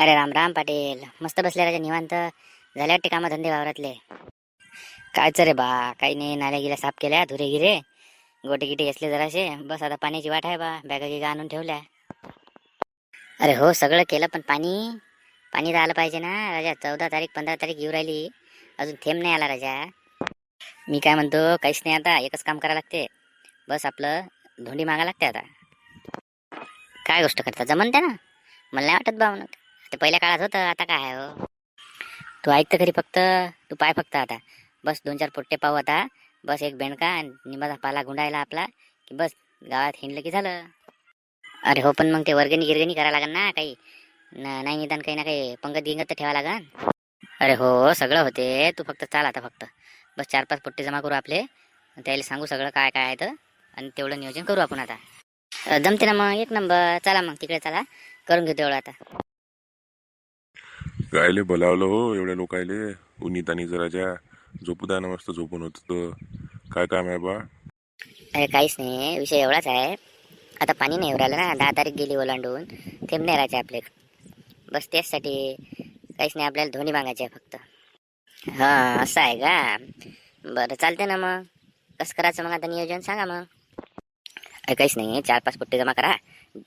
अरे राम राम पाटील, मस्त बसले राजा निवांत. झाले वाटते कामं धंदे वावरातले. कायच रे बा, काही नाही. नाल्या गिल्या साफ केल्या, धुरे गिरे, गोटे गिटे घेतले जराशे. बस आता पाण्याची वाट आहे बा, बॅगा गिगा आणून ठेवल्या. अरे हो, सगळं केलं, पण पाणी पाणी तर आलं पाहिजे ना राजा. 14 तारीख 15 तारीख येऊ राहिली, अजून थेंब नाही आला राजा. मी काय म्हणतो, काहीच नाही. आता एकच काम करावं लागते, बस आपलं धोंडी मागा लागते आता. काय गोष्ट करता, जमन त्या ना. मला नाही वाटत बा म्हणून. ते पहिल्या काळात होतं, आता काय आहे हो. तू ऐक तर खरी, फक्त तू पाय फक्त आता. बस 2-4 पोट्टे पाहू आता. बस एक बेंडका आणि निंबाचा पाला गुंडायला आपला, की बस गावात हिंडलं की झालं. अरे हो, पण मग ते वर्गणी गिरगणी करायला लागेल ना काही. नाही निदान काही ना काही पंगत गिंगत तर ठेवा लागेल. अरे हो, सगळं होते. तू फक्त चाल आता फक्त. बस 4-5 पोट्टे जमा करू आपले, त्याला सांगू सगळं काय काय आहे तर, आणि तेवढं नियोजन करू आपण आता. जमते ना मग, एक नंबर. चला मग तिकडे चला, करून घेऊ तेवढं आता. कायले बोलावलं हो एवढ्या लोकायले. उन्नीतानी जराच्या झोपू द्या ना, मस्त झोपून होत तर. काय काम आहे बा? अरे काहीच नाही, विषय एवढाच आहे. आता पाणी नाही राहिलं ना, 10 तारीख गेली ओलांडून. थेंब नाही राहायचे आपले. बस त्याचसाठी काहीच नाही, आपल्याला धोनी मागायची आहे फक्त. हा, असं आहे का? बरं चालते ना मग. कसं करायचं मग आता, नियोजन सांगा मग. अरे काहीच नाही, 4-5 पुट्टे जमा करा.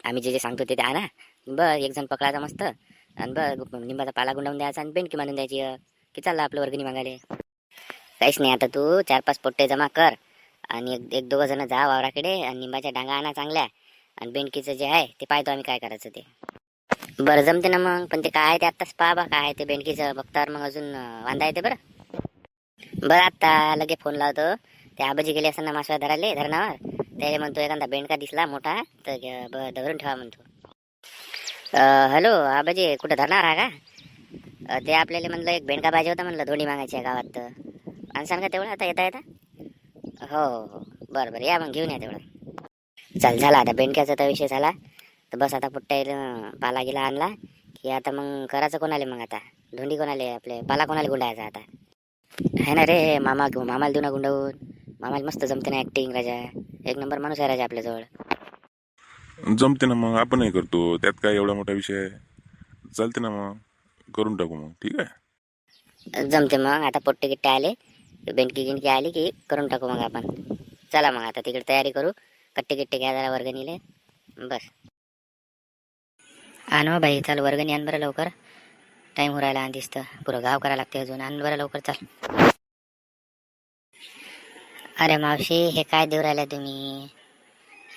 आम्ही जे जे सांगतो ते आणा. बरं, एक जण पकडायचा मस्त, आणि बरं निंबाचा पाला गुंडावून द्यायचा आणि बेंडकी मांडून द्यायची, की चाललं आपलं वर्गणी मागायला. काहीच नाही, आता तू 4-5 पोट्टे जमा कर, आणि एक दोघं जण जा वावराकडे, आणि निंबाच्या डांगा आणा चांगल्या, आणि बेंडकीचं जे आहे ते पाहतो आम्ही काय करायचं ते. बरं जमते ना मग, पण ते काय आहे ते आत्ताच पहा बा, काय आहे ते बेंडकीचं बघतावर मग अजून वांदा येते बरं. बरं आता लगे फोन लावतो. ते आबाजी गेले असताना मासळ्या धरणावर, त्याला म्हणतो एखादा बेंडका दिसला मोठा तर धरून ठेवा म्हणतो. हॅलो आबाजी, कुठं धरणार आहे का? ते आपल्याला म्हणलं एक बेंडका पाहिजे होता, म्हणलं धोंडी मागायची आहे गावात तर. आणसान का तेवढं आता येता येता? हो हो हो, बरं बरं, या मग घेऊन या तेवढं. चल, झाला आता बेंडक्याचा तर विषय झाला. तर बस आता पुट्टा पाला गिला आणला, की आता मग करायचं कोणाले मग आता. धोंडी कोणाले, आपले पाला कोणाला गुंडायचा आता. आहे ना रे, मामाला देऊ ना गुंडावून. मामाला मस्त जमते ना ॲक्टिंग राजा. एक नंबर माणूस आहे राजा आपल्याजवळ. जमते ना मग, आपणही करतो. त्यात काय एवढा मोठा विषय आहे. चालते ना मग, करून टाकू मग. ठीक आहे. जमते मग, आता पोट्टे गिट्टे आले, बेंडकी गिंडकी आली की करून टाकू मग आपण. चला मग आता तिकडे तयारी करू. कट्टे गिट्टे घ्या जरा वर्गणीले. बस आण हो बाई, चल वर्गणी आण बरं लवकर. टाईम हो राहिला, आणि दिसतं पुरं गाव करायला लागते अजून. आण बरं लवकर, चल. अरे मावशी, हे काय देऊ राहिला तुम्ही?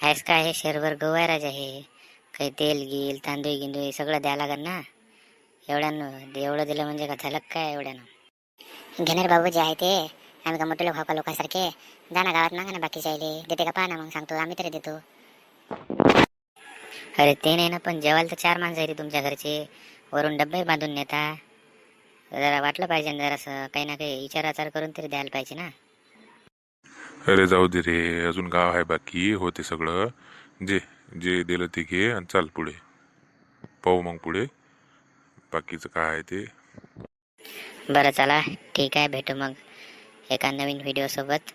आहेस काय? हे शेरभर गहू आहे राजा. हे काही तेल गिल तांदूळ गिंदूळ सगळं द्यायला लागेल ना. एवढ्यानं एवढं दिलं म्हणजे का झालं काय एवढ्यानं? घेणार बाबू जे आहे ते. आम्ही का मोठे लोक का लोकांसारखे? जा ना गावात मागा ना, बाकीच्या आले देते का पाहा ना, मग सांगतो आम्ही तरी देतो. अरे ते नाही ना, पण जेवायला तर 4 माणसं आहे रे तुमच्या घरचे. वरून डब्बे बांधून नेता. जरा वाटलं पाहिजे ना, जरासं काही ना काही विचार करून तरी द्यायला पाहिजे ना. अरे जाऊ दे रे, अजून गाव आहे बाकी, होते सगळं. जे जे दिलं ते घे आणि चाल पुढे. पाहू मग पुढे बाकीचं काय आहे ते. बरं चला, ठीक आहे, भेटू मग एका नवीन व्हिडिओ सोबत.